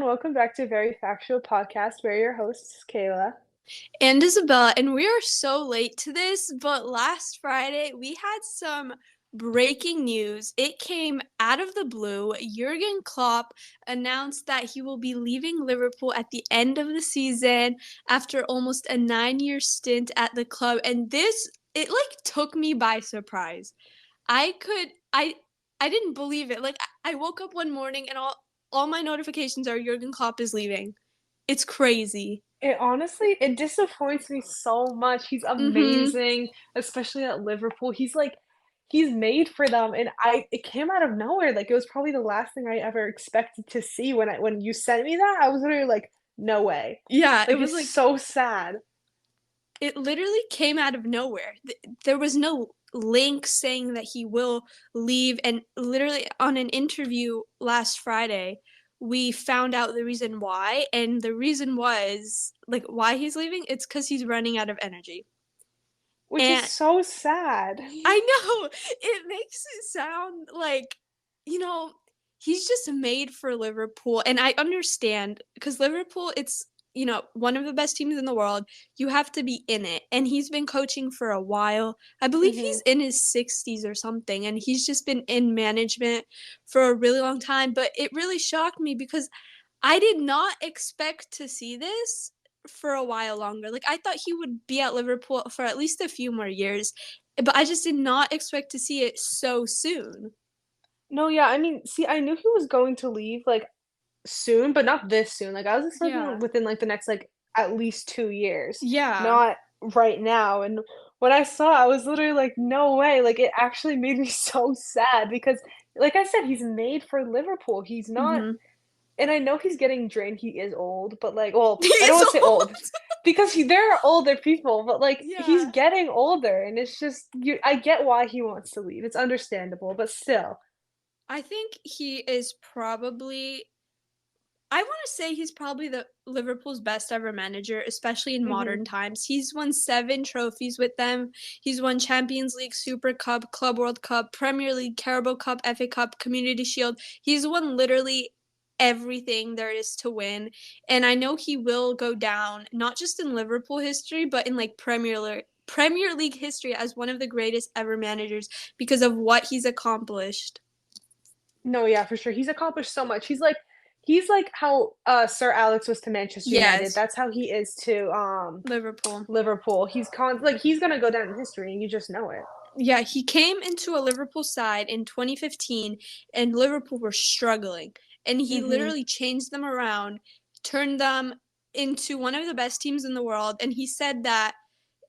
welcome back to a very factual podcast. We're your hosts, Kayla. And Isabella, and we are so late to this, but last Friday we had some breaking news. It came out of the blue. Jurgen Klopp announced that he will be leaving Liverpool at the end of the season after almost a 9-year stint at the club. And it took me by surprise. I could, I didn't believe it. Like, I woke up one morning and all my notifications are Jurgen Klopp is leaving. It's crazy. It disappoints me so much. He's Mm-hmm. amazing, especially at Liverpool. He's made for them, and it came out of nowhere. Like it was probably the last thing I ever expected to see when you sent me that. I was literally like, no way. Yeah, it Like was it's like so sad. it literally came out of nowhere. There was no link saying that he will leave. And literally on an interview last Friday, we found out the reason why. And the reason was like why he's leaving. It's because he's running out of energy. Which is And so sad. I know it makes it sound like, you know, he's just made for Liverpool. And I understand because Liverpool, it's, one of the best teams in the world. You have to be in it. And he's been coaching for a while. I believe Hmm. he's in his 60s or something. And he's just been in management for a really long time. But it really shocked me because I did not expect to see this for a while longer. Like I thought he would be at Liverpool for at least a few more years, but I just did not expect to see it so soon. No, yeah, I mean, see, I knew he was going to leave like soon, but not this soon. Like I was expecting Yeah. within like the next like at least 2 years, Yeah. not right now. And when I saw, I was literally like, no way. Like it actually made me so sad because, like I said, he's made for Liverpool. He's not, Mhm. and I know he's getting drained. He is old, but like, well, I don't He's want to say old. old because there are older people, but like he's Yeah. getting older, and it's just I get why he wants to leave. It's understandable, but still, I think he is probably I want to say he's probably the Liverpool's best ever manager, especially in hmm modern times. He's won 7 trophies with them. He's won Champions League, Super Cup, Club World Cup, Premier League, Carabao Cup, FA Cup, Community Shield. He's won literally everything there is to win. And I know he will go down not just in Liverpool history, but in like Premier League history as one of the greatest ever managers because of what he's accomplished. No, yeah, for sure. He's accomplished so much. He's like how Sir Alex was to Manchester United. Yes, That's how he is to Liverpool. Liverpool. He's gonna go down in history and you just know it. Yeah, he came into a Liverpool side in 2015 and Liverpool were struggling. And he Hmm. literally changed them around, turned them into one of the best teams in the world. And he said that,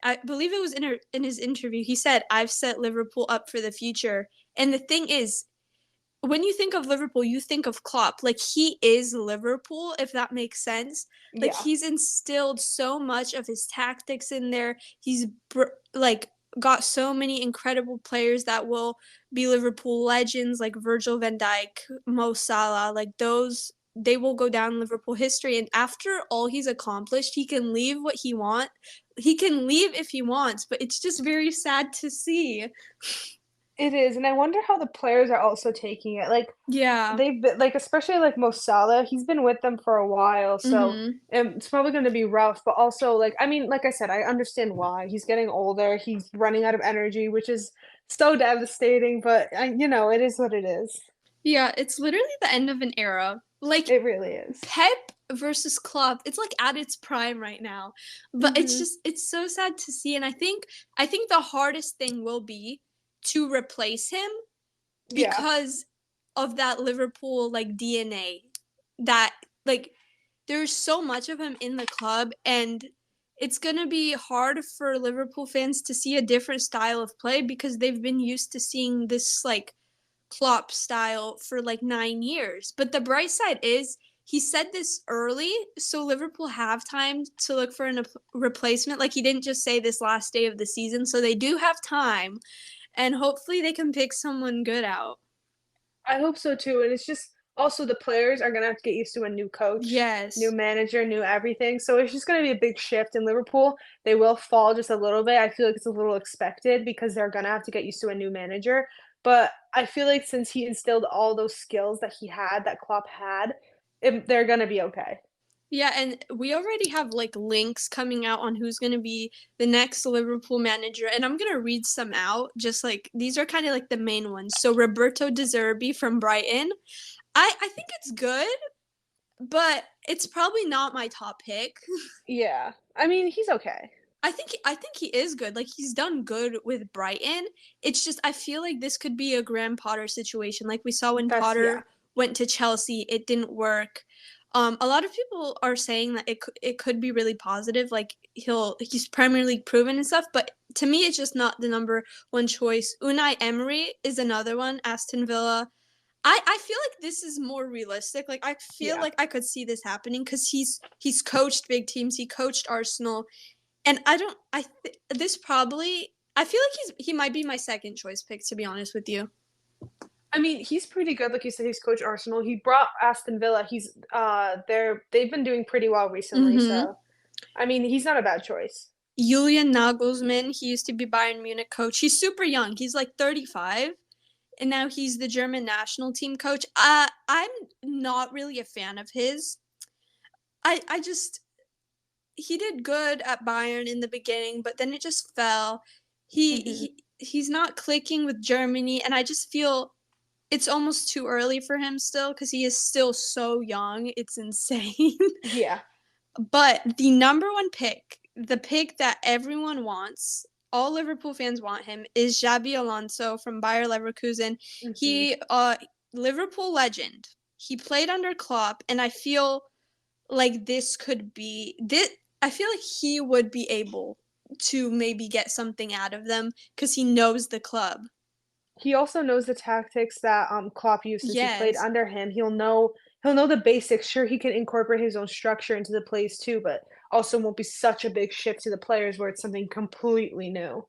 I believe it was in his interview, he said, I've set Liverpool up for the future. And the thing is, when you think of Liverpool, you think of Klopp. Like he is Liverpool, if that makes sense. Like Yeah. he's instilled so much of his tactics in there. Like got so many incredible players that will be Liverpool legends, like Virgil van Dijk, Mo Salah. Like those, they will go down in Liverpool history. And after all he's accomplished, he can leave what he want. He can leave if he wants, but it's just very sad to see. It is, and I wonder how the players are also taking it. Like Yeah. they've been like especially like Mo Salah, he's been with them for a while, so Mm-hmm. it's probably going to be rough. But also, like I mean, like I said, I understand why he's getting older. He's running out of energy, which is so devastating. But it is what it is. Yeah, it's literally the end of an era. Like It really is. Pep versus Klopp, it's like at its prime right now. But Hmm. it's so sad to see and I think the hardest thing will be to replace him Yeah. because of that Liverpool like DNA that like there's so much of him in the club and it's going to be hard for Liverpool fans to see a different style of play because they've been used to seeing this like Klopp style for like 9 years. But the bright side is he said this early, so Liverpool have time to look for a replacement. Like he didn't just say this last day of the season, so they do have time, and hopefully they can pick someone good out. I hope so too. And it's just also the players are gonna have to get used to a new coach, new Yes. manager, new everything. So it's just gonna be a big shift in Liverpool. They will fall just a little bit. I feel like it's a little expected because they're gonna have to get used to a new manager. But I feel like since he instilled all those skills that he had, that Klopp had, they're gonna be okay. Yeah, and we already have like links coming out on who's going to be the next Liverpool manager, and I'm going to read some out. Just like these are kind of like the main ones. So Roberto De Zerbi from Brighton, I think it's good, but it's probably not my top pick. Yeah. I mean, he's okay. I think he is good. Like he's done good with Brighton. It's just I feel like this could be a Graham Potter situation. Like we saw when Yeah. Potter went to Chelsea, it didn't work. A lot of people are saying that it could be really positive. Like he's Premier League proven and stuff. But to me, it's just not the number one choice. Unai Emery is another one. Aston Villa. I feel like this is more realistic. Like I feel Yeah. like I could see this happening because he's coached big teams. He coached Arsenal. And I don't. This probably. I feel like he might be my second choice pick, to be honest with you. I mean, he's pretty good. Like you said, he's coach Arsenal. He brought Aston Villa. They've been doing pretty well recently. Mm-hmm. So I mean, he's not a bad choice. Julian Nagelsmann. He used to be Bayern Munich coach. He's super young. He's like 35, and now he's the German national team coach. I'm not really a fan of his. I just he did good at Bayern in the beginning, but then it just fell. Hmm. He's not clicking with Germany, and I just feel it's almost too early for him still because he is still so young. It's insane. Yeah. But the number one pick, the pick that everyone wants, all Liverpool fans want him, is Xabi Alonso from Bayer Leverkusen. Hmm. He, Liverpool legend. He played under Klopp, and I feel like this could be this. I feel like he would be able to maybe get something out of them because he knows the club. He also knows the tactics that Klopp used since he played Yes. under him. He'll know the basics. Sure, he can incorporate his own structure into the plays too, but also won't be such a big shift to the players where it's something completely new.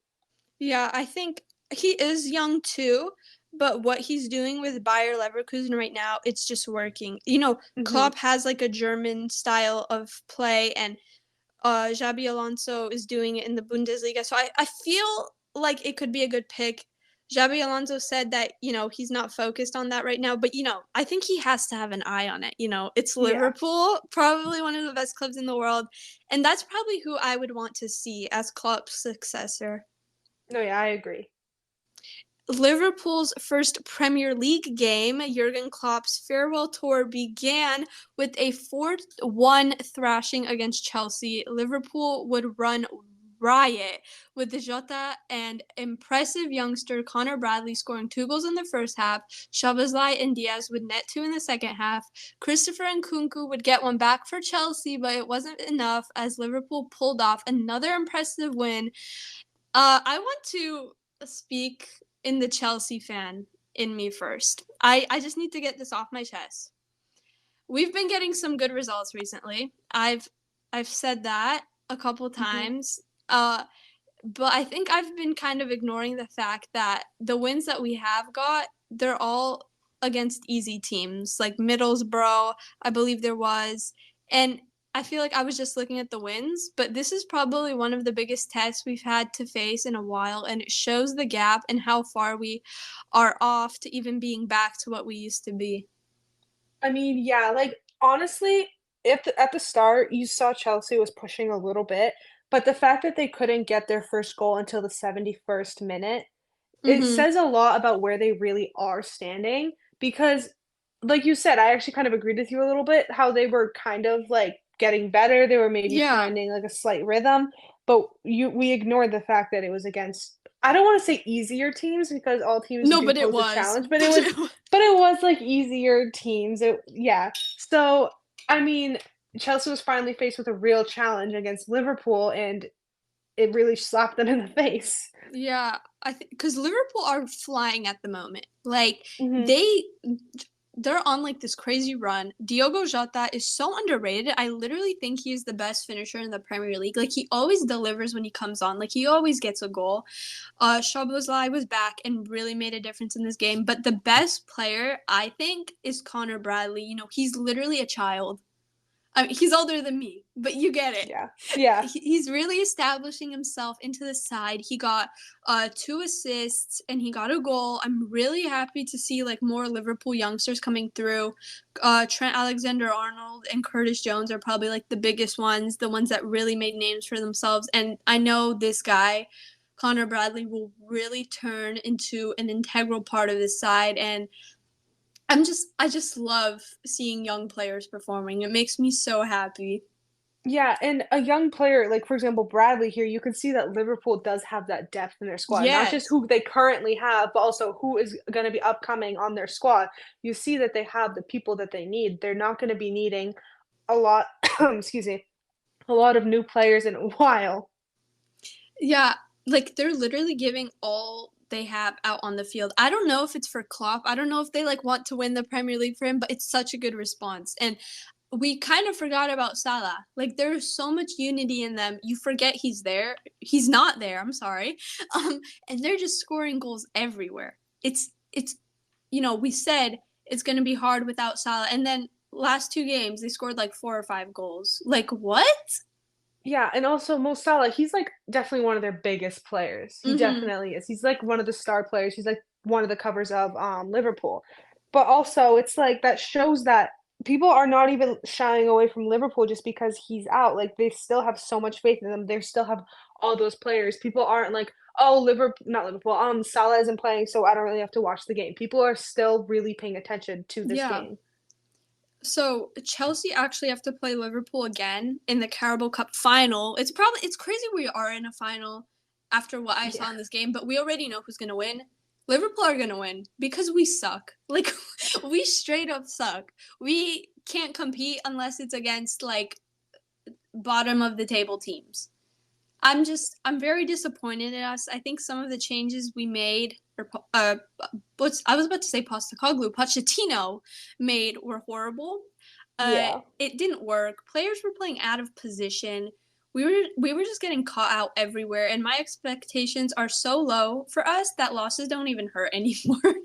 Yeah, I think he is young too, but what he's doing with Bayer Leverkusen right now, it's just working. Hmm. Klopp has like a German style of play, and Xabi Alonso is doing it in the Bundesliga. So I feel like it could be a good pick. Xabi Alonso said that, he's not focused on that right now, but, I think he has to have an eye on it. It's Yeah. Liverpool, probably one of the best clubs in the world. And that's probably who I would want to see as Klopp's successor. No, yeah, I agree. Liverpool's first Premier League game, Jurgen Klopp's farewell tour, began with a 4-1 thrashing against Chelsea. Liverpool would run riot with Jota and impressive youngster Connor Bradley scoring 2 goals in the first half. Szoboszlai and Diaz would net 2 in the second half. Christopher and Nkunku would get one back for Chelsea, but it wasn't enough as Liverpool pulled off another impressive win. I want to speak in the Chelsea fan in me first. I just need to get this off my chest. We've been getting some good results recently. I've said that a couple Hmm. times. But I think I've been kind of ignoring the fact that the wins that we have got, they're all against easy teams, like Middlesbrough, I believe there was. And I feel like I was just looking at the wins, but this is probably one of the biggest tests we've had to face in a while, and it shows the gap and how far we are off to even being back to what we used to be. I mean, yeah, like honestly, if at the start you saw Chelsea was pushing a little bit, but the fact that they couldn't get their first goal until the 71st minute, it Mm-hmm. says a lot about where they really are standing because, like you said, I actually kind of agreed with you a little bit how they were kind of like getting better. They were maybe Yeah. finding like a slight rhythm, but we ignored the fact that it was against, I don't want to say easier teams because all teams No, do but it pose a was. challenge, but it was like easier teams. Yeah. So, I mean, Chelsea was finally faced with a real challenge against Liverpool and it really slapped them in the face. Yeah, I think because Liverpool are flying at the moment. Like Hmm. they're on like this crazy run. Diogo Jota is so underrated. I literally think he's the best finisher in the Premier League. Like he always delivers when he comes on. Like he always gets a goal. Szoboszlai was back and really made a difference in this game. But the best player I think is Connor Bradley. He's literally a child. I mean, he's older than me, but you get it. Yeah. Yeah. He's really establishing himself into the side. He got 2 assists and he got a goal. I'm really happy to see like more Liverpool youngsters coming through. Trent Alexander-Arnold and Curtis Jones are probably like the biggest ones, the ones that really made names for themselves. And I know this guy, Connor Bradley, will really turn into an integral part of this side. And I just love seeing young players performing. It makes me so happy. Yeah, and a young player, like, for example, Bradley here, you can see that Liverpool does have that depth in their squad, not just Yes. who they currently have, but also who is gonna be upcoming on their squad. You see that they have the people that they need. They're not gonna be needing a lot excuse me, a lot of new players in a while. Yeah, like they're literally giving all they have out on the field. I don't know if it's for Klopp. I don't know if they like want to win the Premier League for him, but it's such a good response. And we kind of forgot about Salah. Like there's so much unity in them. You forget he's there. He's not there. I'm sorry. And they're just scoring goals everywhere. It's we said it's going to be hard without Salah, and then last 2 games they scored like 4 or 5 goals. Like what? Yeah, and also Mo Salah, he's, like, definitely one of their biggest players. He Mhm. definitely is. He's, like, one of the star players. He's, like, one of the covers of, Liverpool. But also, it's, like, that shows that people are not even shying away from Liverpool just because he's out. Like, they still have so much faith in them. They still have all those players. People aren't like, "Oh, not Liverpool, Salah isn't playing, so I don't really have to watch the game." People are still really paying attention to this Yeah. game. So Chelsea actually have to play Liverpool again in the Carabao Cup final. It's crazy we are in a final after what I Yeah. saw in this game, but we already know who's gonna win. Liverpool are gonna win because we suck. Like we straight up suck. We can't compete unless it's against like bottom of the table teams. I'm very disappointed in us. I think some of the changes we made or I was about to say Pochettino made were horrible. Yeah. It didn't work. Players were playing out of position. We were just getting caught out everywhere, and my expectations are so low for us that losses don't even hurt anymore.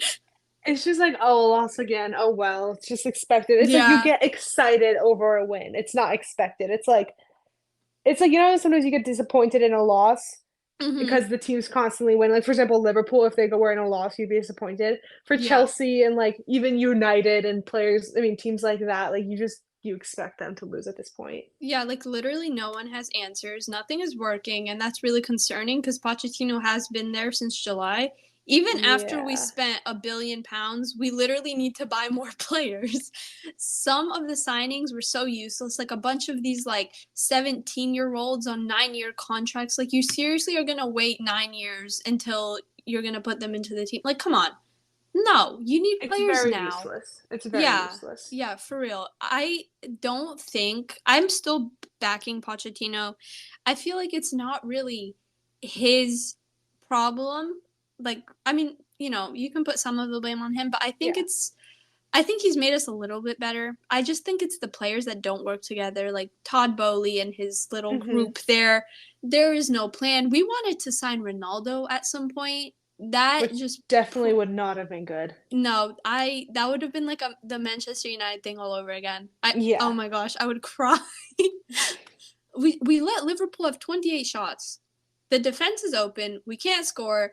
It's just like, "Oh, loss again. Oh, well, it's just expected." It's like you Yeah. get excited over a win. It's not expected. It's like, sometimes you get disappointed in a loss Mhm. because the teams constantly win. Like, for example, Liverpool, if they go were in a loss, you'd be disappointed. For Yeah. Chelsea and, like, even United and players I mean, teams like that, like, you expect them to lose at this point. Yeah, like literally no one has answers. Nothing is working, and that's really concerning because Pochettino has been there since July. Even after we Yeah. spent £1 billion, we literally need to buy more players. Some of the signings were so useless, like a bunch of these like 17-year-olds on 9-year contracts. Like you seriously are gonna wait 9 years until you're gonna put them into the team. Like, come on. No, you need It's players very now. useless. It's very Yeah, useless. yeah, for real. I don't think I'm still backing Pochettino. I feel like it's not really his problem. Like, I mean, you can put some of the blame on him, but Yeah. I think he's made us a little bit better. I just think it's the players that don't work together, like Todd Bowley and his little Mhm. group there. There is no plan. We wanted to sign Ronaldo at some point. That Which just definitely would not have been good. no, I that would have been like the Manchester United thing all over again. Oh Yeah. my gosh, I would cry. We let Liverpool have 28 shots. The defense is open. We can't score.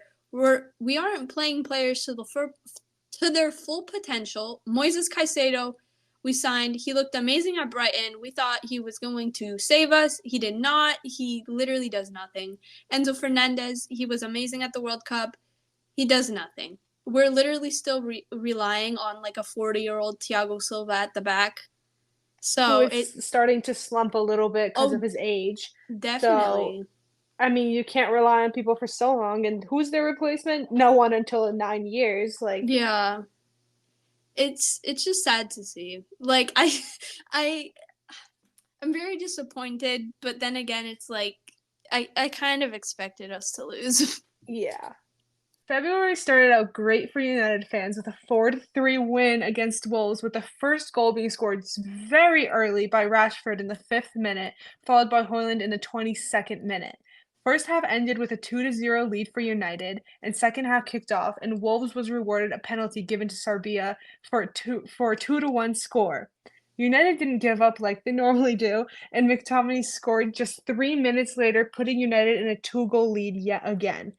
We aren't playing players to their full potential. Moises Caicedo, we signed. He looked amazing at Brighton. We thought he was going to save us. He did not. He literally does nothing. Enzo Fernandez, he was amazing at the World Cup. He does nothing. We're literally still relying on like a 40-year-old Thiago Silva at the back. Who So is starting to slump a little bit because of oh, his age. So, definitely. I mean, you can't rely on people for so long, and who's their replacement? No one until 9 years, like Yeah. It's just sad to see. Like I I'm very disappointed, but then again it's like I kind of expected us to lose. yeah. February started out great for United fans with a 4-3 win against Wolves, with the first goal being scored very early by Rashford in the 5th minute, followed by Højlund in the 22nd minute. First half ended with a 2-0 lead for United, and second half kicked off, and Wolves was rewarded a penalty given to Sarbia for a 2-1 score. United didn't give up like they normally do, and McTominay scored just 3 minutes later, putting United in a two-goal lead yet again.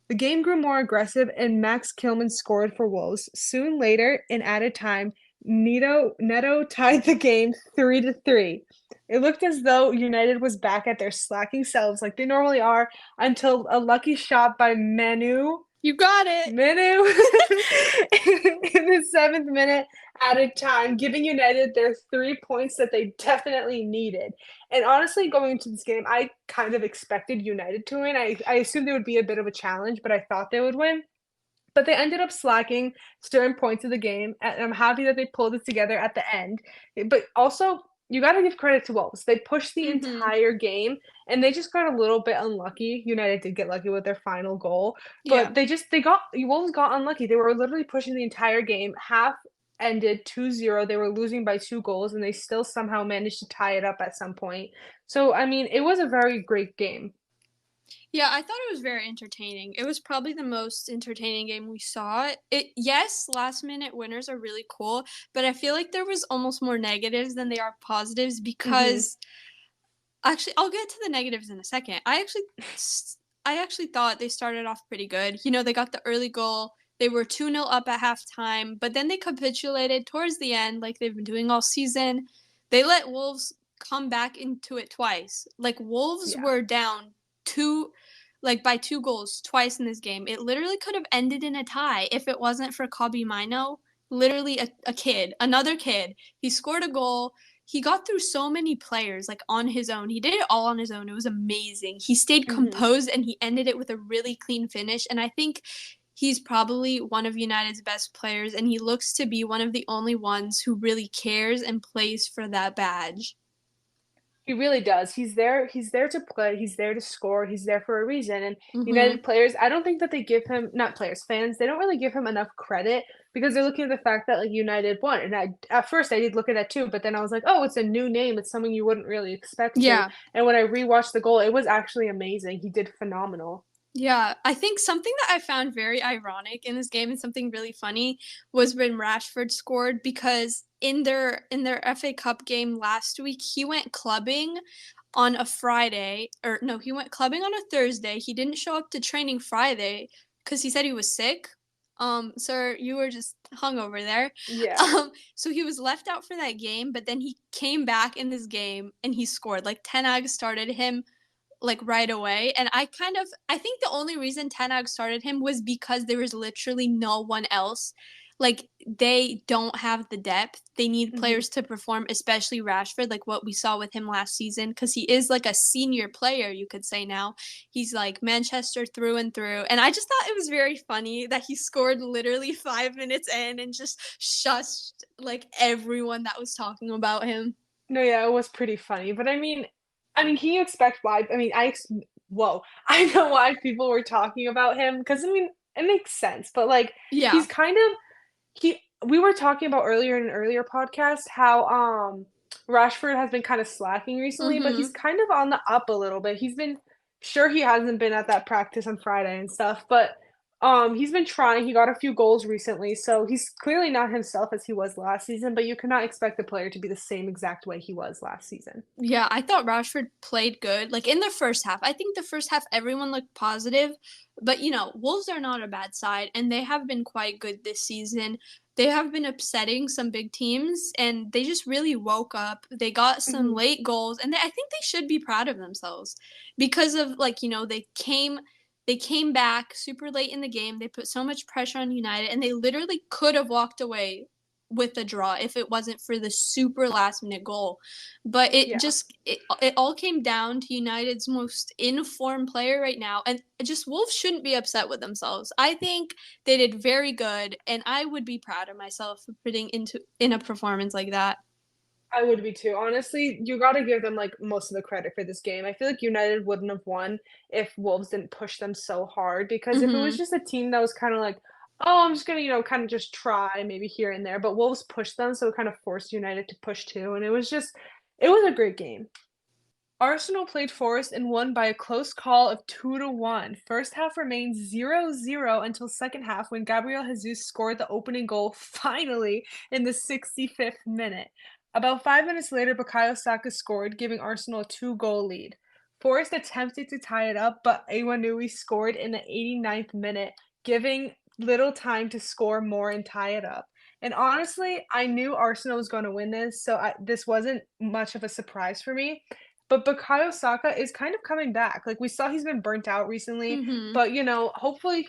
The game grew more aggressive, and Max Kilman scored for Wolves. Soon later, in added time, Neto tied the game 3-3. It looked as though United was back at their slacking selves like they normally are until a lucky shot by You got it. Manu in the 7th minute added time, giving United their 3 points that they definitely needed. And honestly, going into this game, I kind of expected United to win. I assumed it would be a bit of a challenge, but I thought they would win. But they ended up slacking certain points of the game, and I'm happy that they pulled it together at the end. But also, you got to give credit to Wolves. They pushed the Mhm. entire game, and they just got a little bit unlucky. United did get lucky with their final goal, Yeah. but Wolves got unlucky. They were literally pushing the entire game. Half ended 2-0. They were losing by 2 goals, and they still somehow managed to tie it up at some point. So, I mean, it was a very great game. Yeah, I thought it was very entertaining. It was probably the most entertaining game we saw. Yes, last minute winners are really cool, but I feel like there was almost more negatives than they are positives Hmm. because actually I'll get to the negatives in a second. I actually thought they started off pretty good. You know, they got the early goal. They were 2-0 up at halftime, but then they capitulated towards the end like they've been doing all season. They let Wolves come back into it twice. Like Wolves Yeah. were down two like by 2 goals twice in this game. It literally could have ended in a tie if it wasn't for Kobe Mino, literally a kid, another kid. He scored a goal. He got through so many players like on his own. He did it all on his own. It was amazing. He stayed Hmm. composed and he ended it with a really clean finish. And I think he's probably one of United's best players, and he looks to be one of the only ones who really cares and plays for that badge. He really does. He's there to play, he's there to score, he's there for a reason. And Mhm. United players, I don't think that they give him, not players, fans, they don't really give him enough credit because they're looking at the fact that like United won. And at first I did look at that too, but then I was like, oh, it's a new name. It's someone you wouldn't really expect to. Yeah. And when I rewatched the goal, it was actually amazing. He did phenomenal. Yeah, I think something that I found very ironic in this game and something really funny was when Rashford scored because in their FA Cup game last week, he went clubbing on a Friday, or no, he went clubbing on a Thursday. He didn't show up to training Friday because he said he was sick. Sir, you were just hung over there. Yeah. So he was left out for that game, but then he came back in this game and he scored. Like Ten Hag started him like right away. And I think the only reason Ten Hag started him was because there was literally no one else. Like they don't have the depth. They need Hmm. players to perform, especially Rashford, like what we saw with him last season, because he is like a senior player, you could say now. He's like Manchester through and through. And I just thought it was very funny that he scored literally 5 minutes in and just shushed like everyone that was talking about him. No, yeah, it was pretty funny. But I mean, can you expect why? I mean, whoa, I know why people were talking about him because I mean, it makes sense. But like, he's Yeah. kind of he. We were talking about earlier in an earlier podcast how Rashford has been kind of slacking recently, but he's Mm-hmm. kind of on the up a little bit. He's been sure he hasn't been at that practice on Friday and stuff, but he's been trying. He got a few goals recently, so he's clearly not himself as he was last season, but you cannot expect the player to be the same exact way he was last season. Yeah, I thought Rashford played good. Like in the first half, I think the first half everyone looked positive, but you know, Wolves are not a bad side and they have been quite good this season. They have been upsetting some big teams and they just really woke up. They got some Mhm. late goals and I think they should be proud of themselves because of like, you know, they came back super late in the game. They put so much pressure on United and they literally could have walked away with a draw if it wasn't for the super last minute goal. But Yeah. it all came down to United's most informed player right now, and just Wolves shouldn't be upset with themselves. I think they did very good, and I would be proud of myself for putting into in a performance like that. I would be too. Honestly, you gotta give them, like, most of the credit for this game. I feel like United wouldn't have won if Wolves didn't push them so hard, because if it was Hmm. just a team that was kinda like, "Oh, I'm just gonna, kinda just try maybe here and there," but Wolves pushed them, so it kind of forced United to push too, and it was a great game. Arsenal played Forest and won by a close call of 2-1. First half remained 0-0 until second half when Gabriel Jesus scored the opening goal finally in the 65th minute. About 5 minutes later, Bukayo Saka scored, giving Arsenal a two-goal lead. Forest attempted to tie it up, but Awanui scored in the 89th minute, giving little time to score more and tie it up. And honestly, I knew Arsenal was going to win this, so this wasn't much of a surprise for me. But Bukayo Saka is kind of coming back. Like we saw, he's been burnt out recently, Mhm. but hopefully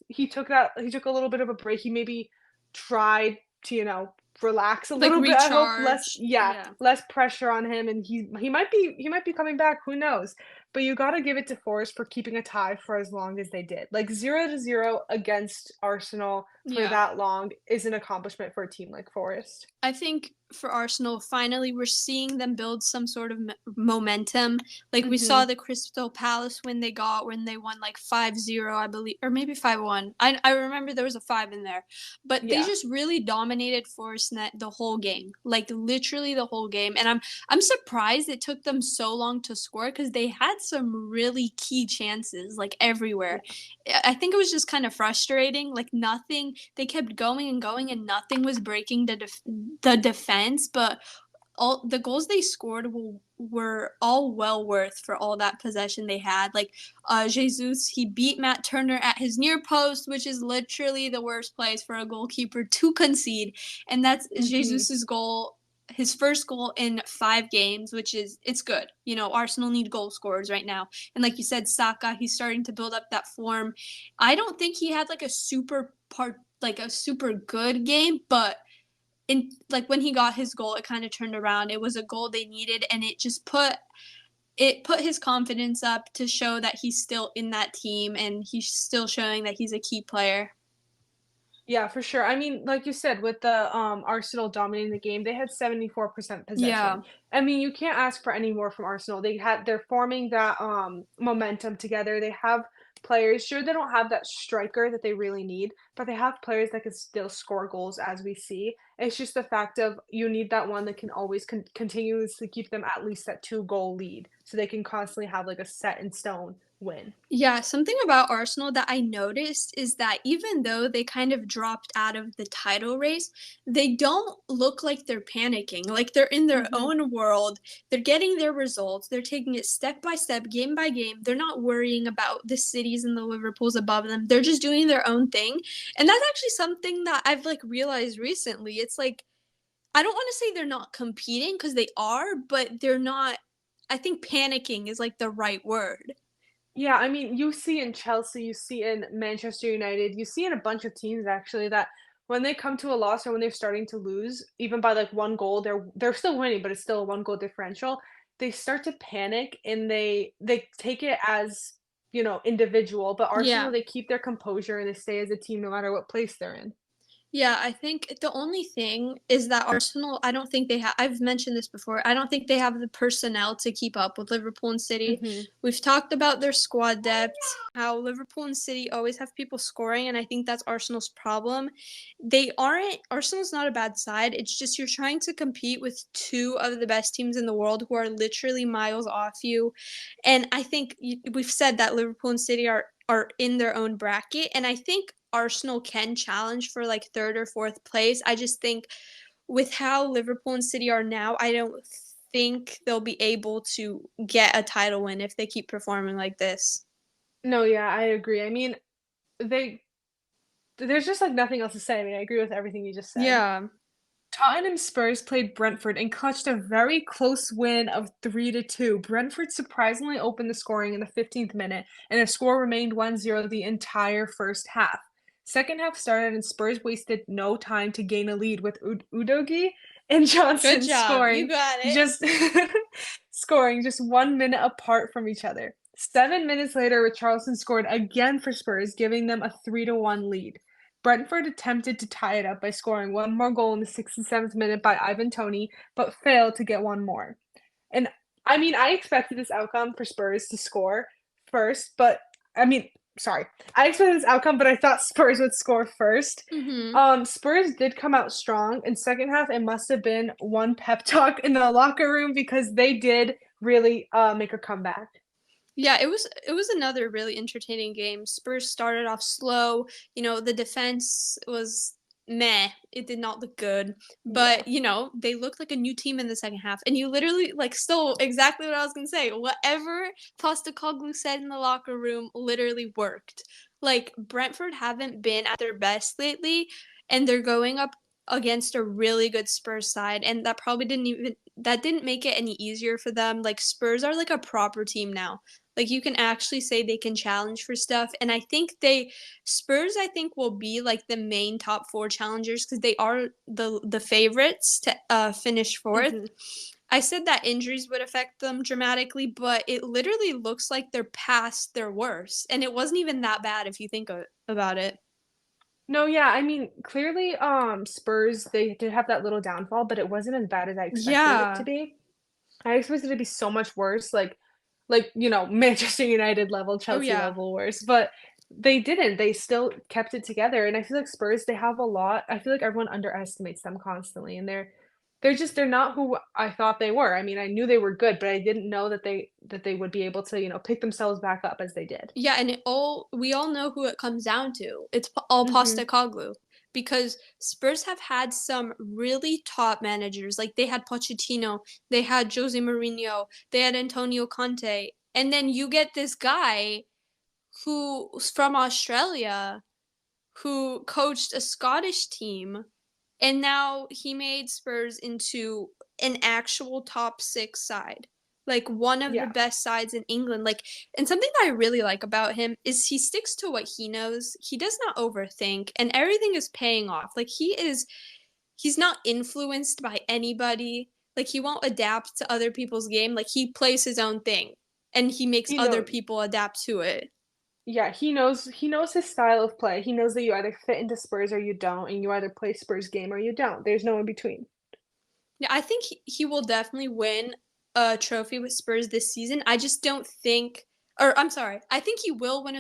he took a little bit of a break. He maybe tried to relax a Like little bit. I hope recharge. Yeah. less pressure on him, and he might be coming back. Who knows? But you got to give it to Forest for keeping a tie for as long as they did. Like 0-0 against Arsenal for Yeah. that long is an accomplishment for a team like Forest. I think for Arsenal, finally, we're seeing them build some sort of momentum. Like we saw Mhm. the Crystal Palace win they got when they won like 5-0, I believe, or maybe 5-1. I remember there was a 5 in there. But they Yeah. just really dominated Forest Net the whole game. Like literally the whole game. And I'm surprised it took them so long to score cuz they had some really key chances like everywhere. Yeah. I think it was just kind of frustrating. Like nothing, they kept going and going, and nothing was breaking the defense. But all the goals they scored were all well worth for all that possession they had. Like Jesus, he beat Matt Turner at his near post, which is literally the worst place for a goalkeeper to concede, and that's Mhm. Jesus's goal, his first goal in 5 games, which is it's good. Arsenal need goal scorers right now, and like you said, Saka, he's starting to build up that form. I don't think he had like a super good game, but in like when he got his goal, it kind of turned around. It was a goal they needed, and it put his confidence up to show that he's still in that team and he's still showing that he's a key player. Yeah, for sure. I mean, like you said, with the Arsenal dominating the game, they had 74% possession. Yeah. I mean, you can't ask for any more from Arsenal. They're forming that momentum together. They have players. Sure, they don't have that striker that they really need, but they have players that can still score goals as we see. It's just the fact of you need that one that can always continuously keep them at least that two-goal lead so they can constantly have like a set in stone win. Yeah, something about Arsenal that I noticed is that even though they kind of dropped out of the title race, they don't look like they're panicking. Like they're in their Mhm. own world. They're getting their results. They're taking it step by step, game by game. They're not worrying about the cities and the Liverpools above them. They're just doing their own thing. And that's actually something that I've like realized recently. It's like I don't want to say they're not competing because they are, but they're not. I think panicking is like the right word. Yeah, I mean, you see in Chelsea, you see in Manchester United, you see in a bunch of teams actually that when they come to a loss or when they're starting to lose, even by like one goal, they're still winning, but it's still a one goal differential. They start to panic and they take it as, individual. But Arsenal, Yeah. they keep their composure and they stay as a team no matter what place they're in. Yeah, I think the only thing is that Arsenal, I don't think they have, I've mentioned this before, I don't think they have the personnel to keep up with Liverpool and City. Hmm. We've talked about their squad depth, how Liverpool and City always have people scoring, and I think that's Arsenal's problem. Arsenal's not a bad side. It's just you're trying to compete with two of the best teams in the world who are literally miles off you. And I think we've said that Liverpool and City are in their own bracket, and I think Arsenal can challenge for like third or fourth place. I just think with how Liverpool and City are now, I don't think they'll be able to get a title win if they keep performing like this. No, yeah, I agree. I mean, they there's just like nothing else to say. I mean, I agree with everything you just said. Yeah. Tottenham Spurs played Brentford and clutched a very close win of 3-2. Brentford surprisingly opened the scoring in the 15th minute, and the score remained 1-0 the entire first half. Second half started, and Spurs wasted no time to gain a lead with Udogi and Good Johnson job. You got it. just scoring just 1 minute apart from each other. 7 minutes later, Richarlison scored again for Spurs, giving them a 3-1 lead. Brentford attempted to tie it up by scoring one more goal in the 67th minute by Ivan Toney, but failed to get one more. And I mean, I expected this outcome for Spurs to score first, but I mean, sorry. I expected this outcome, but I thought Spurs would score first. Mhm. Spurs did come out strong. In second half, it must have been one pep talk in the locker room because they did really make a comeback. Yeah, it was another really entertaining game. Spurs started off slow. The defense was meh, it did not look good. Yeah. But, they looked like a new team in the second half. And you literally, stole exactly what I was going to say. Whatever Postecoglou said in the locker room literally worked. Like, Brentford haven't been at their best lately, and they're going up against a really good Spurs side. And that didn't make it any easier for them. Like, Spurs are like a proper team now. Like, you can actually say they can challenge for stuff. And Spurs, I think, will be like the main top four challengers because they are the favorites to finish fourth. Mhm. I said that injuries would affect them dramatically, but it literally looks like they're past their worst, and it wasn't even that bad if you think about it. No, yeah, I mean, clearly, Spurs, they did have that little downfall, but it wasn't as bad as I expected it to Yeah. be. I expected it to be so much worse, Manchester United level, Oh Chelsea yeah. level worse, but they didn't. They still kept it together, and I feel like Spurs, they have a lot I feel like everyone underestimates them constantly, and they're not who I thought they were. I mean, I knew they were good, but I didn't know that they would be able to, pick themselves back up as they did. Yeah, and we all know who it comes down to. It's all Mhm. Postecoglou because Spurs have had some really top managers. Like they had Pochettino, they had Jose Mourinho, they had Antonio Conte, and then you get this guy who's from Australia who coached a Scottish team, and now he made Spurs into an actual top six side. Like one of the Yeah. best sides in England. And something that I really like about him is he sticks to what he knows. He does not overthink, and everything is paying off. He's not influenced by anybody. Like he won't adapt to other people's game. Like he plays his own thing and he makes He other know people adapt to it. Yeah, he knows his style of play. He knows that you either fit into Spurs or you don't, and you either play Spurs game or you don't. There's no in between. Yeah, I think he will definitely win a trophy with Spurs this season. I just don't think, or I'm sorry, I think he will win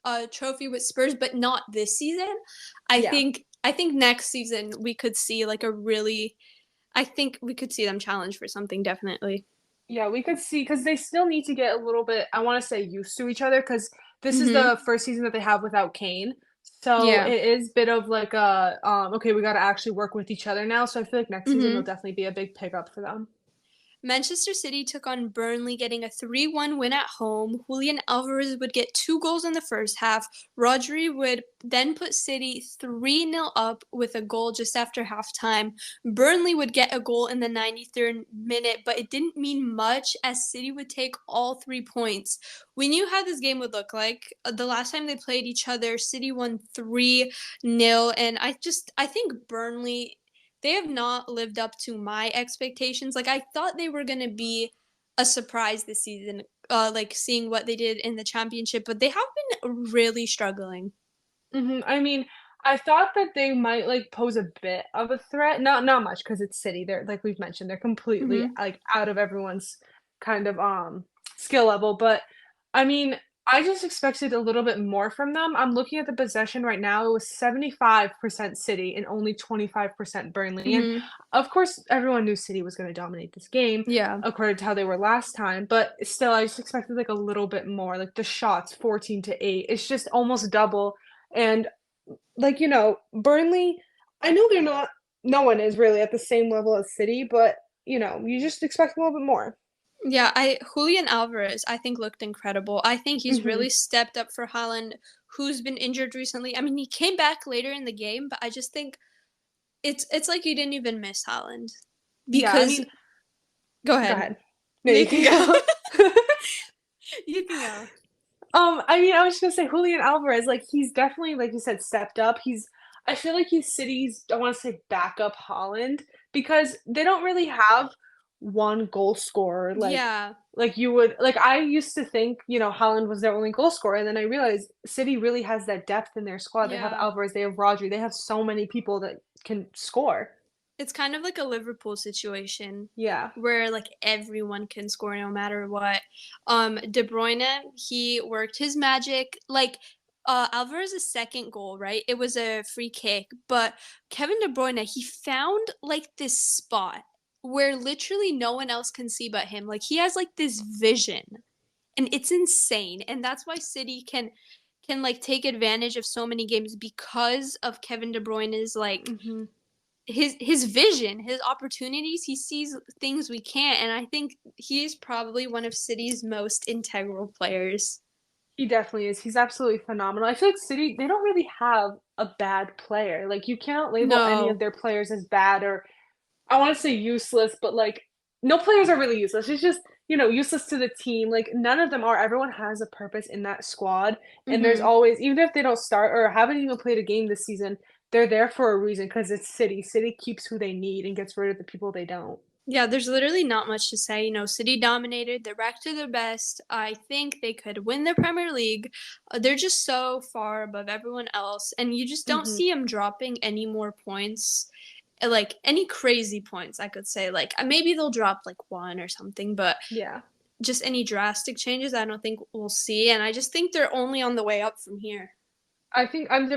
a trophy with Spurs, but not this season. Yeah. I think next season we could see like a really, I think we could see them challenge for something definitely. Yeah, we could see because they still need to get a little bit, I want to say, used to each other because this is Mhm. the first season that they have without Kane. So Yeah. it is a bit of like a okay, we got to actually work with each other now. So I feel like next season will Mhm. definitely be a big pickup for them. Manchester City took on Burnley, getting a 3-1 win at home. Julian Alvarez would get 2 goals in the first half. Rodri would then put City 3-0 up with a goal just after halftime. Burnley would get a goal in the 93rd minute, but it didn't mean much as City would take all 3 points. We knew how this game would look like. The last time they played each other, City won 3-0, and I think Burnley, they have not lived up to my expectations. Like I thought they were gonna be a surprise this season, like seeing what they did in the championship, but they have been really struggling. I mean, I thought that they might like pose a bit of a threat. Not much because it's City. They're like we've mentioned, they're completely Hmm. like out of everyone's kind of skill level. But I mean, I just expected a little bit more from them. I'm looking at the possession right now. It was 75% City and only 25% Burnley. And Hmm. of course, everyone knew City was going to dominate this game Yeah. according to how they were last time. But still, I just expected like a little bit more. Like the shots, 14-8. It's just almost double. And Burnley, I know they're not no one is really at the same level as City, but, you just expect a little bit more. Yeah, Julian Alvarez, I think looked incredible. I think he's Mhm. really stepped up for Haaland, who's been injured recently. I mean, he came back later in the game, but I just think it's like you didn't even miss Haaland Yeah, I because mean go go ahead. ahead. No, No, you you can can go. go. You can go. I mean, I was just gonna say Julian Alvarez, like, he's definitely, like you said, stepped up. I feel like he's City's, I wanna say, backup Holland because they don't really have one goal scorer Yeah. you would like, I used to think, Holland was their only goal scorer, and then I realized City really has that depth in their squad. They have Yeah. Alvarez, they have Rodri, they have so many people that can score. It's kind of like a Liverpool situation Yeah. where like everyone can score no matter what. De Bruyne, he worked his magic. Like Alvarez's second goal, right? It was a free kick, but Kevin De Bruyne, he found like this spot where literally no one else can see but him. Like he has like this vision and it's insane. And that's why City can like take advantage of so many games because of Kevin De Bruyne's like Mhm. his vision, his opportunities. He sees things we can't, and I think he's probably one of City's most integral players. He definitely is. He's absolutely phenomenal. I feel like City, they don't really have a bad player. Like, you can't label any of No. their players as bad or I wanna say useless, but, like, no players are really useless. It's just, useless to the team. Like, none of them are. Everyone has a purpose in that squad, and there's Mhm. always even if they don't start or haven't even played a game this season, they're there for a reason because it's City. City keeps who they need and gets rid of the people they don't. Yeah, there's literally not much to say. You know, City dominated. They're back to their best. I think they could win the Premier League. They're just so far above everyone else, and you just don't Mhm. see them dropping any more points, like any crazy points. I could say, like maybe they'll drop like one or something, but Yeah. just any drastic changes, I don't think we'll see. And I just think they're only on the way up from here. I think I'm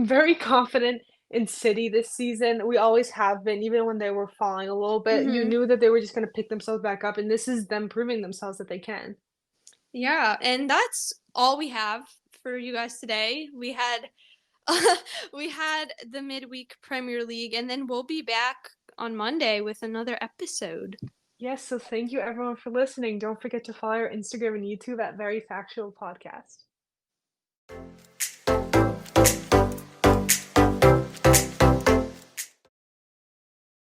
very confident in City this season. We always have been, even when they were falling a little bit. You Hmm. knew that they were just gonna pick themselves back up, and this is them proving themselves that they can. Yeah, and that's all we have for you guys today. We had we had the midweek Premier League, and then we'll be back on Monday with another episode. Yes, so thank you everyone for listening. Don't forget to follow our Instagram and YouTube at Very Factual Podcast.